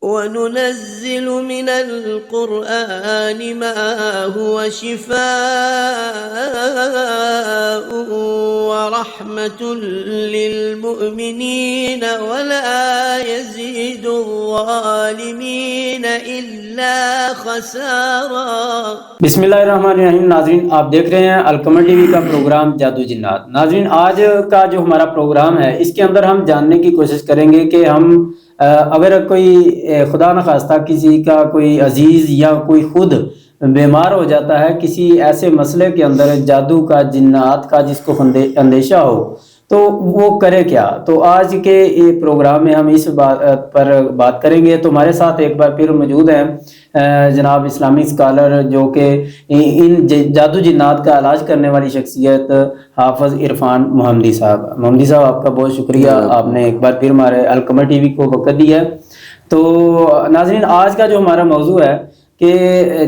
وَنُنَزِّلُ مِنَ الْقُرْآنِ مَا هُوَ شِفَاءٌ وَرَحْمَةٌ لِّلْمُؤْمِنِينَ وَلَا يَزِيدُ الظَّالِمِينَ إِلَّا خَسَارًا۔ بسم اللہ الرحمن الرحیم۔ ناظرین، آپ دیکھ رہے ہیں القمر ٹی وی کا پروگرام جادو جنات۔ ناظرین، آج کا جو ہمارا پروگرام ہے اس کے اندر ہم جاننے کی کوشش کریں گے کہ ہم اگر کوئی خدا نخواستہ کسی کا کوئی عزیز یا کوئی خود بیمار ہو جاتا ہے کسی ایسے مسئلے کے اندر، جادو کا، جنات کا، جس کو اندیشہ ہو، تو وہ کرے کیا۔ تو آج کے پروگرام میں ہم اس بات پر بات کریں گے۔ تو ہمارے ساتھ ایک بار پھر موجود ہیں جناب اسلامی اسکالر، جو کہ ان جادو جنات کا علاج کرنے والی شخصیت حافظ عرفان محمدی صاحب۔ محمدی صاحب، آپ کا بہت شکریہ، آپ نے ایک بار پھر ہمارے القمر ٹی وی کو وقت دیا ہے۔ تو ناظرین، آج کا جو ہمارا موضوع ہے کہ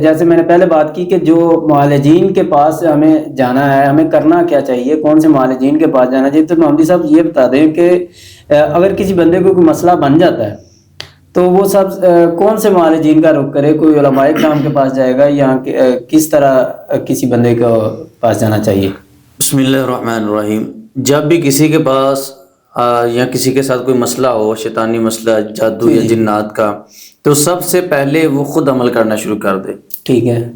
جیسے میں نے پہلے بات کی کہ جو معالجین کے پاس ہمیں جانا ہے، ہمیں کرنا کیا چاہیے، کون سے معالجین کے پاس جانا چاہیے۔ تو محمدی صاحب یہ بتا دیں کہ اگر کسی بندے کو کوئی مسئلہ بن جاتا ہے تو وہ سب کون سے معالجین کا رخ کرے، کوئی علماء کرام کے پاس جائے گا یا کس طرح کسی بندے کو پاس جانا چاہیے؟ بسم اللہ الرحمن الرحیم۔ جب بھی کسی کے پاس یا کسی کے ساتھ کوئی مسئلہ ہو، شیطانی مسئلہ، جادو یا جنات کا، تو سب سے پہلے وہ خود عمل کرنا شروع کر دے۔ ٹھیک ہے۔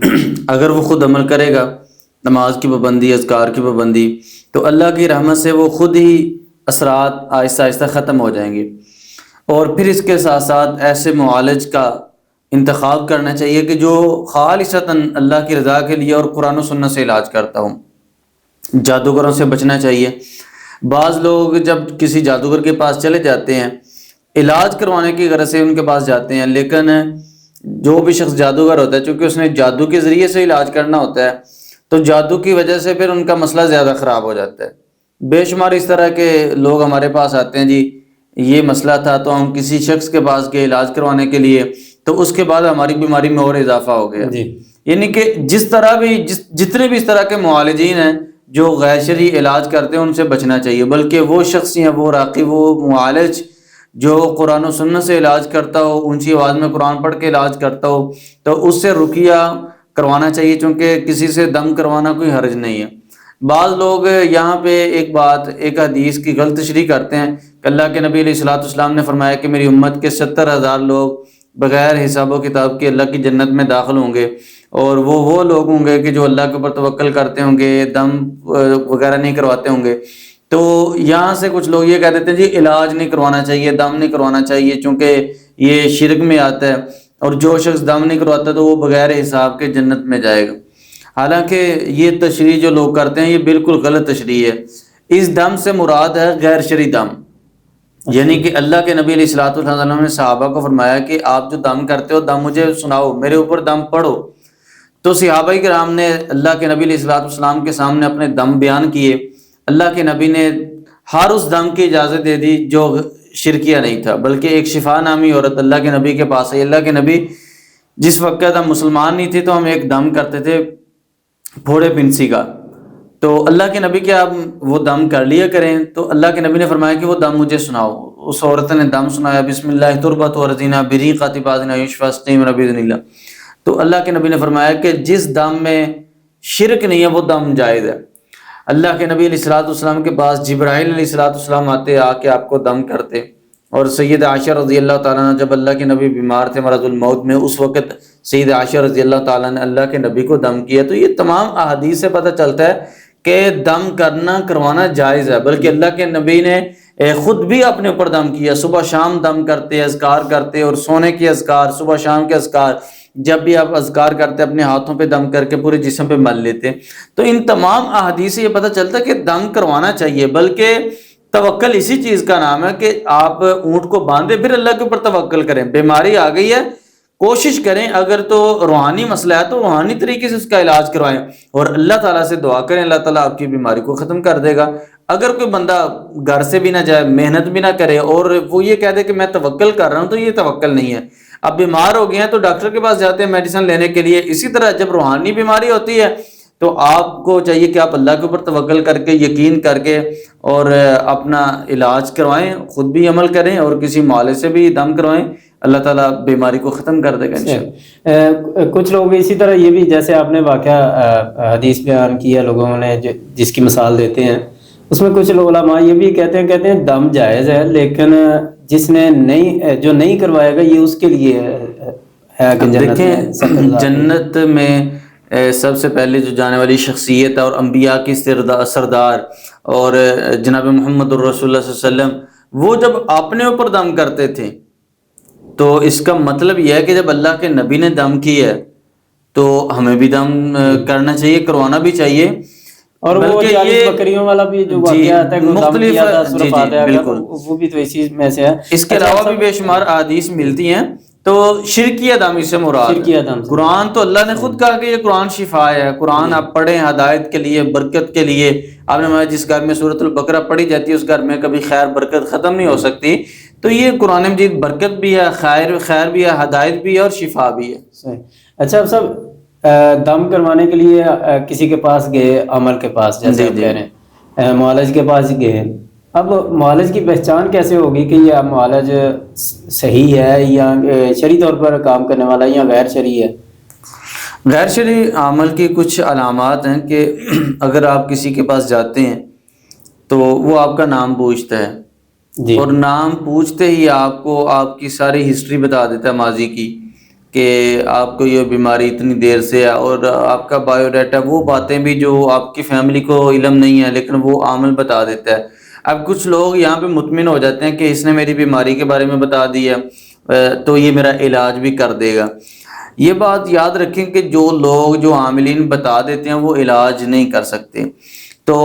اگر وہ خود عمل کرے گا، نماز کی پابندی، اذکار کی پابندی، تو اللہ کی رحمت سے وہ خود ہی اثرات آہستہ آہستہ ختم ہو جائیں گے۔ اور پھر اس کے ساتھ ساتھ ایسے معالج کا انتخاب کرنا چاہیے کہ جو خالصتاً اللہ کی رضا کے لیے اور قرآن و سنت سے علاج کرتا ہوں۔ جادوگروں سے بچنا چاہیے۔ بعض لوگ جب کسی جادوگر کے پاس چلے جاتے ہیں، علاج کروانے کی غرض سے ان کے پاس جاتے ہیں، لیکن جو بھی شخص جادوگر ہوتا ہے، چونکہ اس نے جادو کے ذریعے سے علاج کرنا ہوتا ہے، تو جادو کی وجہ سے پھر ان کا مسئلہ زیادہ خراب ہو جاتا ہے۔ بے شمار اس طرح کے لوگ ہمارے پاس آتے ہیں، جی یہ مسئلہ تھا تو ہم کسی شخص کے پاس گئے علاج کروانے کے لیے، تو اس کے بعد ہماری بیماری میں اور اضافہ ہو گیا۔ یعنی کہ جتنے بھی اس طرح کے معالجین ہیں جو غیر شرعی علاج کرتے ہیں، ان سے بچنا چاہیے، بلکہ وہ شخص یا وہ راقی، وہ معالج جو قرآن و سنت سے علاج کرتا ہو، اونچی آواز میں قرآن پڑھ کے علاج کرتا ہو، تو اس سے رقیہ کروانا چاہیے، چونکہ کسی سے دم کروانا کوئی حرج نہیں ہے۔ بعض لوگ یہاں پہ ایک حدیث کی غلط تشریح کرتے ہیں کہ اللہ کے نبی علیہ الصلوۃ والسلام نے فرمایا کہ میری امت کے 70,000 لوگ بغیر حساب و کتاب کے اللہ کی جنت میں داخل ہوں گے، اور وہ لوگ ہوں گے کہ جو اللہ کے اوپر توکل کرتے ہوں گے، دم وغیرہ نہیں کرواتے ہوں گے۔ تو یہاں سے کچھ لوگ یہ کہہ دیتے ہیں جی علاج نہیں کروانا چاہیے، دم نہیں کروانا چاہیے، چونکہ یہ شرک میں آتا ہے، اور جو شخص دم نہیں کرواتا تو وہ بغیر حساب کے جنت میں جائے گا۔ حالانکہ یہ تشریح جو لوگ کرتے ہیں یہ بالکل غلط تشریح ہے۔ اس دم سے مراد ہے غیر شرعی دم، یعنی کہ اللہ کے نبی علیہ الصلوۃ والسلام نے صحابہ کو فرمایا کہ آپ جو دم کرتے ہو، دم مجھے سناؤ، میرے اوپر دم پڑھو۔ تو صحابہ کرام نے اللہ کے نبی علیہ الصلوۃ والسلام کے سامنے اپنے دم بیان کیے۔ اللہ کے نبی نے ہر اس دم کی اجازت دے دی جو شرکیہ نہیں تھا، بلکہ ایک شفا نامی عورت اللہ کے نبی کے پاس آئی۔ اللہ کے نبی، جس وقت ہم مسلمان نہیں تھے تو ہم ایک دم کرتے تھے پھوڑے پنسی کا، تو اللہ کے نبی کیا وہ دم کر لیا کریں؟ تو اللہ کے نبی نے فرمایا کہ وہ دم مجھے سناؤ۔ اس عورت نے دم سنایا، بسم اللہ تربت ورزینہ بریقۃ بعضنا یشفی سقیم باذن اللہ۔ تو اللہ کے نبی نے فرمایا کہ جس دم میں شرک نہیں ہے وہ دم جائز ہے۔ اللہ کے نبی علیہ الصلوۃ والسلام کے پاس جبرائیل علیہ الصلوۃ والسلام آتے، آ کے آپ کو دم کرتے، اور سید عائشہ رضی اللہ تعالیٰ عنہ جب اللہ کے نبی بیمار تھے مرض الموت میں، اس وقت سید عائشہ رضی اللہ تعالیٰ نے اللہ کے نبی کو دم کیا۔ تو یہ تمام احادیث سے پتہ چلتا ہے کہ دم کروانا جائز ہے، بلکہ اللہ کے نبی نے خود بھی اپنے اوپر دم کیا، صبح شام دم کرتے، اذکار کرتے، اور سونے کے اذکار، صبح شام کے اذکار، جب بھی آپ اذکار کرتے اپنے ہاتھوں پہ دم کر کے پورے جسم پہ مل لیتے۔ تو ان تمام احادیث سے یہ پتہ چلتا ہے کہ دم کروانا چاہیے، بلکہ توکل اسی چیز کا نام ہے کہ آپ اونٹ کو باندھے پھر اللہ کے اوپر توکل کریں۔ بیماری آ گئی ہے، کوشش کریں، اگر تو روحانی مسئلہ ہے تو روحانی طریقے سے اس کا علاج کروائیں، اور اللہ تعالیٰ سے دعا کریں، اللہ تعالیٰ آپ کی بیماری کو ختم کر دے گا۔ اگر کوئی بندہ گھر سے بھی نہ جائے، محنت بھی نہ کرے، اور وہ یہ کہہ دے کہ میں توکل کر رہا ہوں، تو یہ توکل نہیں ہے۔ اب بیمار ہو گئے ہیں تو ڈاکٹر کے پاس جاتے ہیں میڈیسن لینے کے لیے۔ اسی طرح جب روحانی بیماری ہوتی ہے تو آپ کو چاہیے کہ آپ اللہ کے اوپر توکل کر کے، یقین کر کے، اور اپنا علاج کروائیں، خود بھی عمل کریں اور کسی معالج سے بھی دم کروائیں۔ اللہ تعالیٰ بیماری کو ختم کر دے گا انشاءاللہ۔ کچھ لوگ اسی طرح یہ بھی، جیسے آپ نے واقعہ حدیث بیان کیا لوگوں نے جس کی مثال دیتے ہیں، اس میں کچھ علماء یہ بھی کہتے ہیں دم جائز ہے، لیکن جس نے جو نہیں کروائے گا یہ اس کے لیے ہے کہ دیکھیں جنت میں سب سے پہلے جو جانے والی شخصیت ہے اور انبیاء کی سردار اور جناب محمد الرسول اللہ صلی اللہ علیہ وسلم، وہ جب اپنے اوپر دم کرتے تھے تو اس کا مطلب یہ ہے کہ جب اللہ کے نبی نے دم کیا ہے تو ہمیں بھی دم کرنا چاہیے، کروانا بھی چاہیے۔ اور وہ 40 بکریوں والا بھی جو واقعہ آتا ہے مختلف، بالکل وہ بھی تو اسی میں سے ہے۔ اس کے علاوہ بھی بے شمار احادیث ملتی ہیں۔ تو شرکیہ دم اس سے مراد ہے۔ قرآن تو اللہ نے خود کہا کہ یہ قرآن شفا ہے، قرآن آپ پڑھیں ہدایت کے لیے، برکت کے لیے۔ آپ نے جس گھر میں سورۃ البقرہ پڑھی جاتی ہے اس گھر میں کبھی خیر برکت ختم نہیں ہو سکتی۔ تو یہ قرآن مجید برکت بھی ہے، خیر بھی ہے، ہدایت بھی ہے اور شفا بھی ہے۔ صحیح۔ اچھا اب صاحب، دم کروانے کے لیے کسی کے پاس گئے، عمل کے پاس جیسے کہہ رہے ہیں، معالج کے پاس گئے، اب معالج کی پہچان کیسے ہوگی کہ یہ معالج صحیح ہے یا شرعی طور پر کام کرنے والا یا غیر شرعی ہے؟ غیر شرعی عمل کی کچھ علامات ہیں کہ اگر آپ کسی کے پاس جاتے ہیں تو وہ آپ کا نام پوچھتا ہے جی، اور نام پوچھتے ہی آپ کو آپ کی ساری ہسٹری بتا دیتا ہے ماضی کی، کہ آپ کو یہ بیماری اتنی دیر سے ہے، اور آپ کا بایو ڈیٹا، وہ باتیں بھی جو آپ کی فیملی کو علم نہیں ہے لیکن وہ عامل بتا دیتا ہے۔ اب کچھ لوگ یہاں پہ مطمئن ہو جاتے ہیں کہ اس نے میری بیماری کے بارے میں بتا دیا تو یہ میرا علاج بھی کر دے گا۔ یہ بات یاد رکھیں کہ جو لوگ جو عاملین بتا دیتے ہیں وہ علاج نہیں کر سکتے۔ تو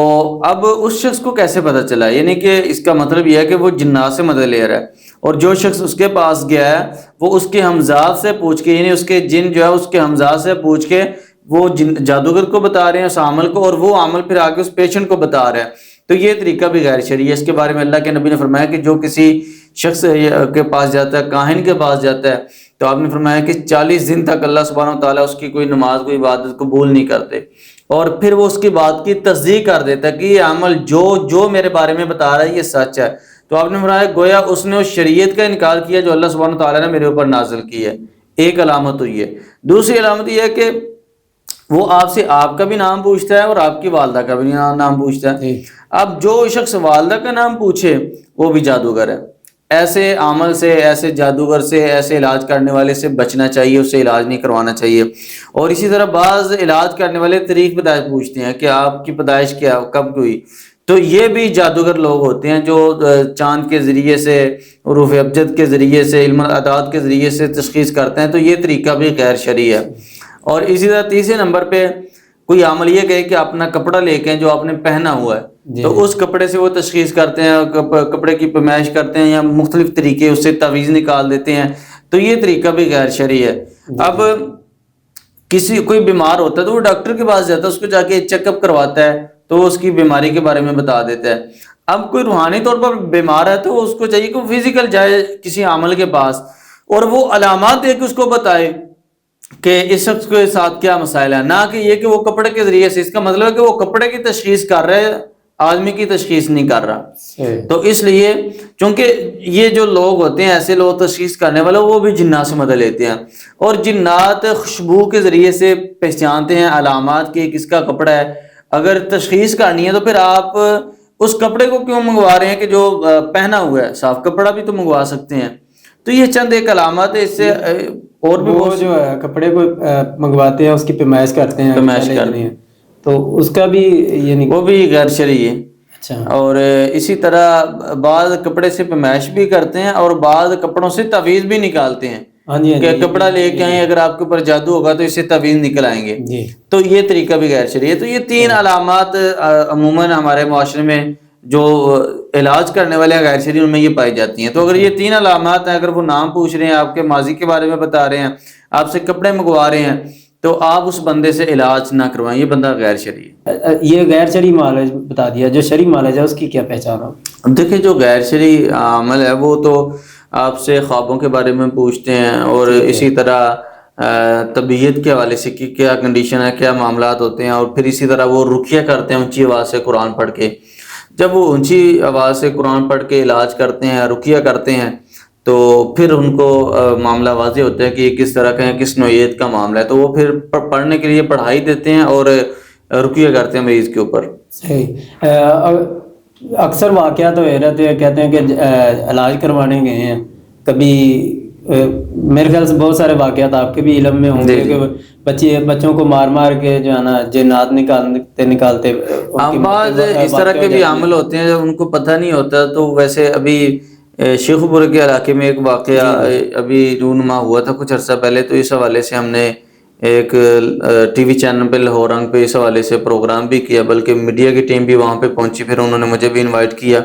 اب اس شخص کو کیسے پتہ چلا؟ یعنی کہ اس کا مطلب یہ ہے کہ وہ جنات سے مدد لے رہا ہے، اور جو شخص اس کے پاس گیا ہے وہ اس کے ہمزاد سے پوچھ کے، یعنی اس کے جن جو ہے اس کے ہمزاد سے پوچھ کے وہ جادوگر کو بتا رہے ہیں اس عمل کو، اور وہ عمل پھر آگے اس پیشنٹ کو بتا رہا ہے۔ تو یہ طریقہ بھی غیر شرعی ہے۔ اس کے بارے میں اللہ کے نبی نے فرمایا کہ جو کسی شخص کے پاس جاتا ہے، کاہن کے پاس جاتا ہے، تو آپ نے فرمایا کہ 40 دن تک اللہ سبحانہ و تعالیٰ اس کی کوئی نماز کوئی عبادت قبول نہیں کرتے، اور پھر وہ اس کی بات کی تصدیق کر دیتا ہے کہ یہ عمل جو میرے بارے میں بتا رہا ہے یہ سچ ہے۔ تو آپ نے فرمایا گویا اس نے اس شریعت کا انکار کیا جو اللہ سبحانہ و تعالیٰ نے میرے اوپر نازل کی ہے۔ ایک علامت ہوئی ہے۔ دوسری علامت یہ ہے کہ وہ آپ سے آپ کا بھی نام پوچھتا ہے اور آپ کی والدہ کا بھی نام پوچھتا ہے۔ اب جو شخص والدہ کا نام پوچھے وہ بھی جادوگر ہے۔ ایسے عمل سے، ایسے جادوگر سے، ایسے علاج کرنے والے سے بچنا چاہیے، اس سے علاج نہیں کروانا چاہیے۔ اور اسی طرح بعض علاج کرنے والے تاریخ پیدائش پوچھتے ہیں کہ آپ کی پیدائش کیا، کب ہوئی، تو یہ بھی جادوگر لوگ ہوتے ہیں جو چاند کے ذریعے سے، حروف ابجد کے ذریعے سے، علم الاعداد کے ذریعے سے تشخیص کرتے ہیں۔ تو یہ طریقہ بھی غیر شرعی ہے۔ اور اسی طرح تیسرے نمبر پہ کوئی عمل یہ کہے کہ اپنا کپڑا لے کے جو آپ نے پہنا ہوا ہے تو اس کپڑے سے وہ تشخیص کرتے ہیں، کپڑے کی پیمائش کرتے ہیں یا مختلف طریقے اس سے تعویذ نکال دیتے ہیں، تو یہ طریقہ بھی غیر شرعی ہے۔ اب کوئی بیمار ہوتا ہے تو وہ ڈاکٹر کے پاس جاتا ہے، اس کو جا کے چیک اپ کرواتا ہے تو وہ اس کی بیماری کے بارے میں بتا دیتا ہے۔ اب کوئی روحانی طور پر بیمار ہے تو اس کو چاہیے کہ وہ فزیکل جائے کسی عامل کے پاس اور وہ علامات دے کے اس کو بتائے کہ اس شخص کے ساتھ کیا مسائل ہے، نہ کہ یہ کہ وہ کپڑے کے ذریعے سے۔ اس کا مطلب ہے کہ وہ کپڑے کی تشخیص کر رہے ہیں، آدمی کی تشخیص نہیں کر رہا۔ تو اس لیے چونکہ یہ جو لوگ ہوتے ہیں ایسے لوگ تشخیص کرنے والے، وہ بھی جنات سے مدد لیتے ہیں، اور جنات خوشبو کے ذریعے سے پہچانتے ہیں علامات کے کس کا کپڑا ہے۔ اگر تشخیص کرنی ہے تو پھر آپ اس کپڑے کو کیوں منگوا رہے ہیں کہ جو پہنا ہوا ہے؟ صاف کپڑا بھی تو منگوا سکتے ہیں۔ تو یہ چند ایک علامات ہے۔ اس سے اور بھی وہ جو ہے کپڑے کو منگواتے ہیں، اس کی پیمائش کرتے ہیں، تو اس کا بھی یعنی وہ بھی غیر شرعی ہے۔ اچھا۔ اور اسی طرح بعض کپڑے سے پیمائش بھی کرتے ہیں اور بعض کپڑوں سے تعویذ بھی نکالتے ہیں کہ کپڑا لے کے آئیں، اگر آپ کے اوپر جادو ہوگا تو اس سے تعویذ نکل آئیں گے۔ تو یہ طریقہ بھی غیر شرعی ہے۔ تو یہ تین علامات عموماً ہمارے معاشرے میں جو علاج کرنے والے ہیں غیر شرعی، ان میں یہ پائی جاتی ہیں۔ تو اگر یہ تین علامات ہیں، اگر وہ نام پوچھ رہے ہیں، آپ کے ماضی کے بارے میں بتا رہے ہیں، آپ سے کپڑے منگوا رہے ہیں، تو آپ اس بندے سے علاج نہ کروائیں، یہ بندہ غیر شرعی ہے۔ یہ غیر شرعی معالج بتا دیا، جو شرعی معالج ہے اس کی کیا پہچان ہو؟ دیکھیں جو غیر شرعی عمل ہے وہ تو آپ سے خوابوں کے بارے میں پوچھتے ہیں، اور اسی طرح طبیعت کے حوالے سے کہ کیا کنڈیشن ہے، کیا معاملات ہوتے ہیں، اور پھر اسی طرح وہ رقیہ کرتے ہیں اونچی آواز سے قرآن پڑھ کے۔ جب وہ اونچی آواز سے قرآن پڑھ کے علاج کرتے ہیں، رقیہ کرتے ہیں، تو پھر ان کو معاملہ واضح ہوتا ہے کہ یہ کس طرح کا ہے, کس نوعیت کا معاملہ ہے, تو وہ پھر پڑھنے کے لیے پڑھائی دیتے ہیں اور رقیہ کرتے ہیں مریض کے اوپر. صحیح. اکثر واقعات ہوئے رہتے ہیں, کہتے ہیں کہ علاج کروانے گئے ہیں, کبھی میرے خیال سے بہت سارے واقعات آپ کے بھی علم میں ہوں گے کہ بچوں کو مار مار کے جو ہے نا جنات نکالتے. بعض اس طرح کے بھی عامل ہوتے ہیں ان کو پتہ نہیں ہوتا. تو ویسے ابھی شیخو پور کے علاقے میں ایک واقعہ ابھی رونما ہوا تھا کچھ عرصہ پہلے, تو اس حوالے سے ہم نے ایک ٹی وی چینل پہ لاہور رنگ پہ اس حوالے سے پروگرام بھی کیا, بلکہ میڈیا کی ٹیم بھی وہاں پہ پہنچی, پھر انہوں نے مجھے بھی انوائٹ کیا.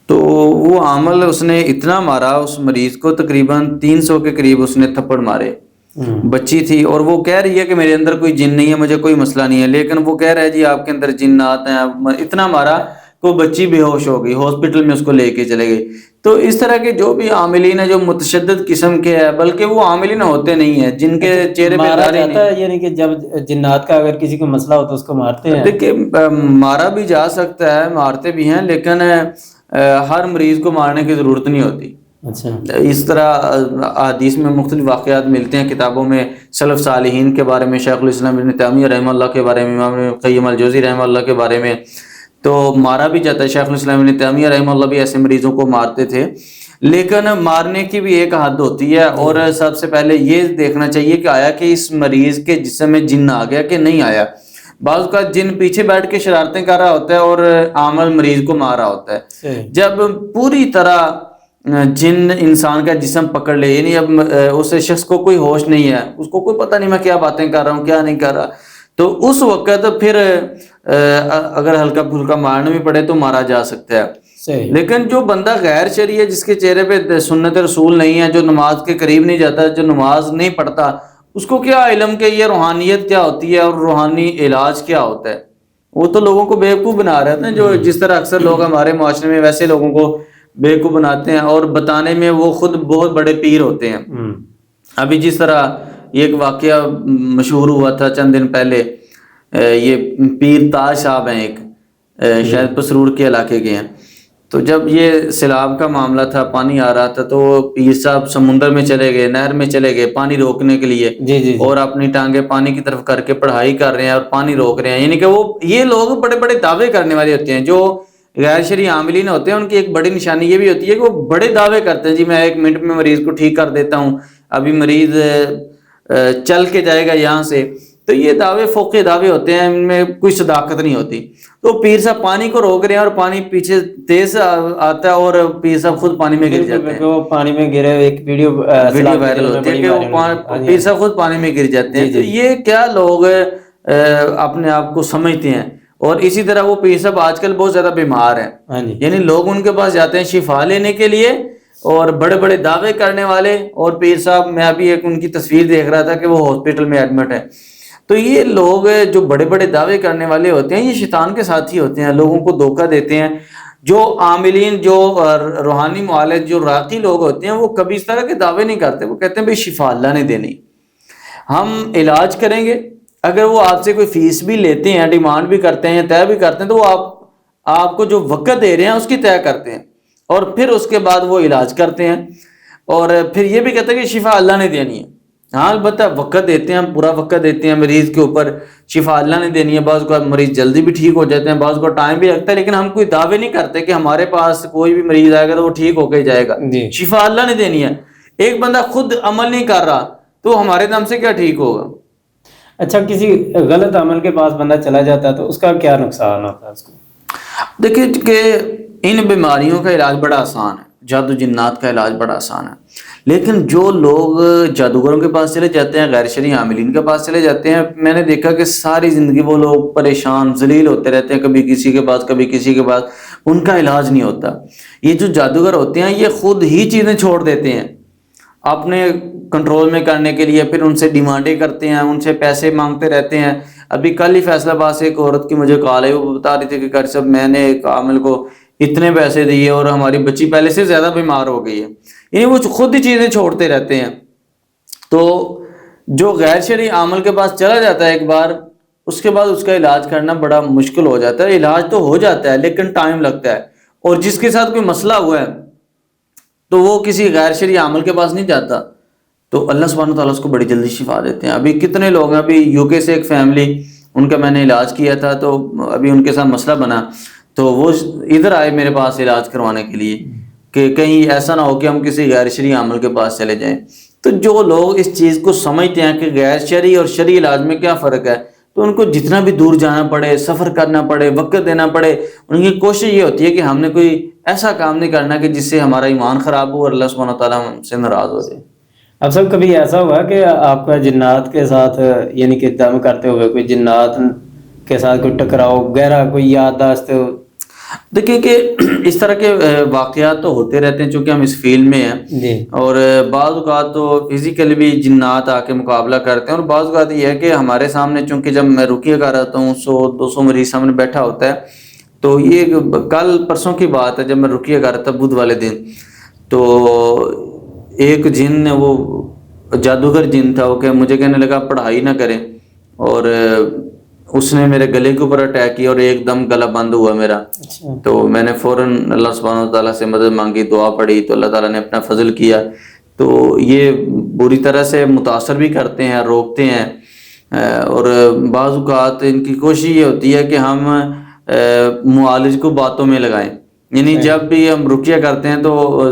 تو وہ عامل اس نے اتنا مارا اس مریض کو, تقریباً 300 کے قریب اس نے تھپڑ مارے. بچی تھی اور وہ کہہ رہی ہے کہ میرے اندر کوئی جن نہیں ہے, مجھے کوئی مسئلہ نہیں ہے, لیکن وہ کہہ رہا ہے جی آپ کے اندر جنات ہیں. اتنا مارا کہ وہ بچی بے ہوش ہو گئی, ہاسپٹل میں اس کو لے کے چلے گئے. تو اس طرح کے جو بھی عاملین ہیں جو متشدد قسم کے ہیں, بلکہ وہ عاملین ہوتے نہیں ہیں جن کے چہرے پہ داڑھی نہیں ہے, یعنی کہ جب جنات کا اگر کسی کو مسئلہ ہو تو اس کو مارتے ہیں. دیکھیں مارا بھی جا سکتا ہے, مارتے بھی ہیں, لیکن ہر مریض کو مارنے کی ضرورت نہیں ہوتی. اچھا. اس طرح حدیث میں مختلف واقعات ملتے ہیں, کتابوں میں سلف صالحین کے بارے میں, شیخ الاسلام ابن تیمیہ رحمہ اللہ کے بارے میں, امام قیم الجوزی رحمہ اللہ کے بارے میں, تو مارا بھی جاتا ہے. شیخ الاسلام ابن تیمیہ رحمہ اللہ بھی ایسے مریضوں کو مارتے تھے, لیکن مارنے کی بھی ایک حد ہوتی ہے. اور سب سے پہلے یہ دیکھنا چاہیے کہ آیا کہ اس مریض کے جسم میں جن آ گیا کہ نہیں آیا. بعض کا جن پیچھے بیٹھ کے شرارتیں کر رہا ہوتا ہے اور عامل مریض کو مار رہا ہوتا ہے. جب پوری طرح جن انسان کا جسم پکڑ لے, یعنی اب اس شخص کو کوئی ہوش نہیں ہے, اس کو کوئی پتہ نہیں میں کیا باتیں کر رہا ہوں کیا نہیں کر رہا, تو اس وقت پھر اگر ہلکا پھلکا مارنا بھی پڑے تو مارا جا سکتا ہے. لیکن جو بندہ غیر شرعی ہے, جس کے چہرے پہ سنت رسول نہیں ہے, جو نماز کے قریب نہیں جاتا, جو نماز نہیں پڑھتا, اس کو کیا علم کہ یہ روحانیت کیا ہوتی ہے اور روحانی علاج کیا ہوتا ہے. وہ تو لوگوں کو بیوقوف بنا رہے ہیں, جو جس طرح اکثر لوگ ہمارے معاشرے میں ویسے لوگوں کو بیوقوف بناتے ہیں, اور بتانے میں وہ خود بہت بڑے پیر ہوتے ہیں. ابھی جس طرح یہ ایک واقعہ مشہور ہوا تھا چند دن پہلے, یہ پیر تاج صاحب ہیں ایک, شاید پسرور کے علاقے کے ہیں. تو جب یہ سیلاب کا معاملہ تھا, پانی آ رہا تھا, تو پیر صاحب سمندر میں چلے گئے, نہر میں چلے گئے پانی روکنے کے لیے, اور اپنی ٹانگیں پانی کی طرف کر کے پڑھائی کر رہے ہیں اور پانی روک رہے ہیں. یعنی کہ وہ یہ لوگ بڑے بڑے دعوے کرنے والے ہوتے ہیں. جو غیر شرعی عاملین ہوتے ہیں ان کی ایک بڑی نشانی یہ بھی ہوتی ہے کہ وہ بڑے دعوے کرتے ہیں, جی میں 1 منٹ میں مریض کو ٹھیک کر دیتا ہوں, ابھی مریض چل کے جائے گا یہاں سے. تو یہ دعوے فوقی دعوے ہوتے ہیں, ان میں کوئی صداقت نہیں ہوتی. تو پیر صاحب پانی کو روک رہے ہیں اور پانی پیچھے تیز آتا ہے اور پیر صاحب خود پانی میں گر جاتے ہیں. وہ پانی میں گرے, ایک ویڈیو وائرل ہوتی ہے کہ وہ پیر صاحب خود پانی میں گر جاتے ہیں. تو یہ کیا لوگ اپنے آپ کو سمجھتے ہیں. اور اسی طرح وہ پیر صاحب آج کل بہت زیادہ بیمار ہیں, یعنی لوگ ان کے پاس جاتے ہیں شفا لینے کے لیے, اور بڑے بڑے دعوے کرنے والے. اور پیر صاحب, میں ابھی ایک ان کی تصویر دیکھ رہا تھا کہ وہ ہاسپٹل میں ایڈمٹ ہے. تو یہ لوگ جو بڑے بڑے دعوے کرنے والے ہوتے ہیں, یہ شیطان کے ساتھی ہوتے ہیں, لوگوں کو دھوکہ دیتے ہیں. جو عاملین, جو روحانی معالج, جو راقی لوگ ہوتے ہیں, وہ کبھی اس طرح کے دعوے نہیں کرتے. وہ کہتے ہیں بھئی شفا اللہ نے دینی, ہم علاج کریں گے. اگر وہ آپ سے کوئی فیس بھی لیتے ہیں, ڈیمانڈ بھی کرتے ہیں, طے بھی کرتے ہیں, تو وہ آپ کو جو وقت دے رہے ہیں اس کی طے کرتے ہیں, اور پھر اس کے بعد وہ علاج کرتے ہیں. اور پھر یہ بھی کہتے ہیں کہ شفا اللہ نے دینی ہے. ہاں البتہ وقت دیتے ہیں, پورا وقت دیتے ہیں مریض کے اوپر, شفا اللہ نے دینی ہے. بعض کو مریض جلدی بھی ٹھیک ہو جاتے ہیں, بعض کو ٹائم بھی لگتا ہے, لیکن ہم کوئی دعوے نہیں کرتے کہ ہمارے پاس کوئی بھی مریض آئے گا تو وہ ٹھیک ہو کے جائے گا. شفا اللہ نے دینی ہے. ایک بندہ خود عمل نہیں کر رہا تو ہمارے دم سے کیا ٹھیک ہوگا. اچھا, کسی غلط عمل کے پاس بندہ چلا جاتا ہے تو اس کا کیا نقصان ہوتا ہے اس کو؟ دیکھیں کہ ان بیماریوں کا علاج بڑا آسان ہے, جادو جنات کا علاج بڑا آسان ہے. لیکن جو لوگ جادوگروں کے پاس چلے جاتے ہیں, غیر شرعی عاملین کے پاس چلے جاتے ہیں, میں نے دیکھا کہ ساری زندگی وہ لوگ پریشان ذلیل ہوتے رہتے ہیں, کبھی کسی کے پاس کبھی کسی کے پاس, ان کا علاج نہیں ہوتا. یہ جو جادوگر ہوتے ہیں یہ خود ہی چیزیں چھوڑ دیتے ہیں اپنے کنٹرول میں کرنے کے لیے, پھر ان سے ڈیمانڈیں کرتے ہیں, ان سے پیسے مانگتے رہتے ہیں. ابھی کل ہی فیصلہ آباد سے ایک عورت کی مجھے کال ہے, وہ بتا رہی تھی کہ قاری صاحب میں نے ایک عامل کو اتنے پیسے دیے اور ہماری بچی پہلے سے زیادہ بیمار ہو گئی ہے. یعنی وہ خود ہی چیزیں چھوڑتے رہتے ہیں. تو جو غیر شرعی عامل کے پاس چلا جاتا ہے ایک بار, اس کے بعد اس کا علاج کرنا بڑا مشکل ہو جاتا ہے. علاج تو ہو جاتا ہے لیکن ٹائم لگتا ہے. اور جس کے ساتھ کوئی مسئلہ ہوا ہے تو وہ کسی غیر شرعی عمل کے پاس نہیں جاتا تو اللہ سبحانہ تعالیٰ اس کو بڑی جلدی شفا دیتے ہیں. ابھی کتنے لوگ ہیں, ابھی یو کے سے ایک فیملی, ان کا میں نے علاج کیا تھا, تو ابھی ان کے ساتھ مسئلہ بنا, تو وہ ادھر آئے میرے پاس علاج کروانے کے لیے کہ کہیں ایسا نہ ہو کہ ہم کسی غیر شرعی عمل کے پاس چلے جائیں. تو جو لوگ اس چیز کو سمجھتے ہیں کہ غیر شرعی اور شرعی علاج میں کیا فرق ہے, تو ان کو جتنا بھی دور جانا پڑے, سفر کرنا پڑے, وقت دینا پڑے, ان کی کوشش یہ ہوتی ہے کہ ہم نے کوئی ایسا کام نہیں کرنا کہ جس سے ہمارا ایمان خراب ہو اور اللہ سبحانہ تعالیٰ ہم سے ناراض ہو جائے. اب سب کبھی ایسا ہوا کہ آپ کا جنات کے ساتھ یعنی کہ دم کرتے ہوئے کوئی جنات کے ساتھ کوئی ٹکراؤ گہرا کوئی یادداشت؟ دیکھیں کہ اس طرح کے واقعات تو ہوتے رہتے ہیں چونکہ ہم اس فیلڈ میں ہیں جی. اور بعض اوقات تو فزیکلی بھی جنات آ کے مقابلہ کرتے ہیں, اور بعض اوقات یہ ہے کہ ہمارے سامنے, چونکہ جب میں رقیہ کر رہتا ہوں 100-200 مریض سامنے بیٹھا ہوتا ہے, تو یہ کل پرسوں کی بات ہے جب میں رقیہ کر رہا تھا بدھ والے دن, تو ایک جن وہ جادوگر جن تھا وہ کہ مجھے کہنے لگا پڑھائی نہ کریں, اور اس نے میرے گلے کے اوپر اٹیک کیا اور ایک دم گلا بند ہوا میرا. تو میں نے فوراً اللہ سبحانہ تعالیٰ سے مدد مانگی, دعا پڑھی, تو اللہ تعالیٰ نے اپنا فضل کیا. تو یہ بری طرح سے متاثر بھی کرتے ہیں, روکتے ہیں, اور بعض اوقات ان کی کوشش یہ ہوتی ہے کہ ہم معالج کو باتوں میں لگائیں. یعنی جب بھی ہم رقیہ کرتے ہیں تو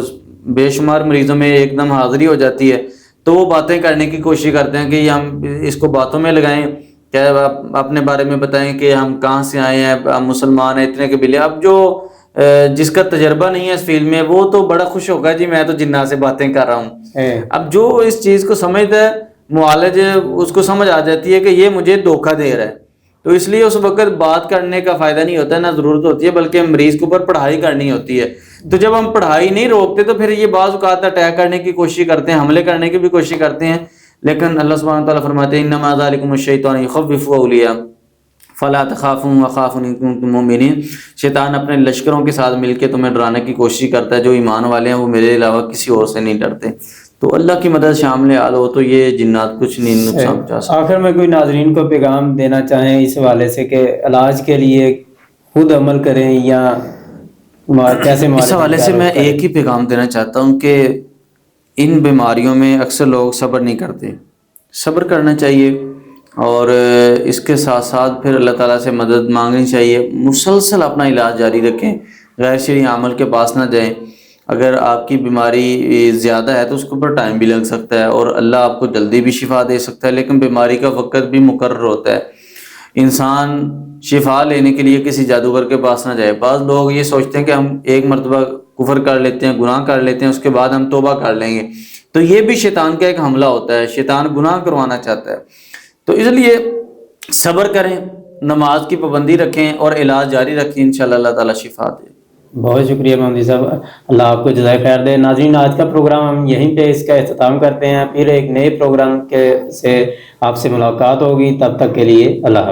بے شمار مریضوں میں ایک دم حاضری ہو جاتی ہے, تو وہ باتیں کرنے کی کوشش کرتے ہیں کہ ہم اس کو باتوں میں لگائیں, کیا اپنے بارے میں بتائیں کہ ہم کہاں سے آئے ہیں, ہم مسلمان ہیں اتنے کے بلے. اب جو جس کا تجربہ نہیں ہے اس فیلڈ میں وہ تو بڑا خوش ہوگا جی میں تو جنات سے باتیں کر رہا ہوں. اب جو اس چیز کو سمجھتا ہے معالج, اس کو سمجھ آ جاتی ہے کہ یہ مجھے دھوکہ دے رہا ہے, تو اس لیے اس وقت بات کرنے کا فائدہ نہیں ہوتا ہے, نہ ضرورت ہوتی ہے, بلکہ مریض کے اوپر پڑھائی کرنی ہوتی ہے. تو جب ہم پڑھائی نہیں روکتے تو پھر یہ بعض اوقات اٹیک کرنے کی کوشش کرتے ہیں, حملے کرنے کی بھی کوشش کرتے ہیں. لیکن اللہ سبحانہ تعالیٰ فرماتے ہیں انما ذالکم الشیطان یخوف اولیاء فلا تخافوا وخافون ان کنتم مؤمنین. شیطان اپنے لشکروں کے ساتھ مل کے تمہیں ڈرانے کی کوشش کرتا ہے, جو ایمان والے ہیں وہ میرے علاوہ کسی اور سے نہیں ڈرتے. تو اللہ کی مدد شامل حال ہو تو یہ جنات کچھ نہیں نقصان پہنچا سکتے. آخر میں کوئی ناظرین کو پیغام دینا چاہیں اس حوالے سے کہ علاج کے لیے خود عمل کریں یا کیسے؟ اس حوالے سے میں ایک ہی پیغام دینا چاہتا ہوں کہ ان بیماریوں میں اکثر لوگ صبر نہیں کرتے. صبر کرنا چاہیے اور اس کے ساتھ ساتھ پھر اللہ تعالیٰ سے مدد مانگنی چاہیے. مسلسل اپنا علاج جاری رکھیں, غیر شرعی عمل کے پاس نہ جائیں. اگر آپ کی بیماری زیادہ ہے تو اس کے اوپر ٹائم بھی لگ سکتا ہے اور اللہ آپ کو جلدی بھی شفا دے سکتا ہے, لیکن بیماری کا وقت بھی مقرر ہوتا ہے. انسان شفا لینے کے لیے کسی جادوگر کے پاس نہ جائے. بعض لوگ یہ سوچتے ہیں کہ ہم ایک مرتبہ کفر کر لیتے ہیں, گناہ کر لیتے ہیں, اس کے بعد ہم توبہ کر لیں گے, تو یہ بھی شیطان کا ایک حملہ ہوتا ہے. شیطان گناہ کروانا چاہتا ہے. تو اس لیے صبر کریں, نماز کی پابندی رکھیں اور علاج جاری رکھیں, انشاءاللہ اللہ تعالیٰ شفا دے. بہت شکریہ مہدی صاحب, اللہ آپ کو جزائے خیر دے. ناظرین آج کا پروگرام ہم یہیں پہ اس کا اختتام کرتے ہیں, پھر ایک نئے پروگرام سے آپ سے ملاقات ہوگی. تب تک کے لیے اللہ حافظ.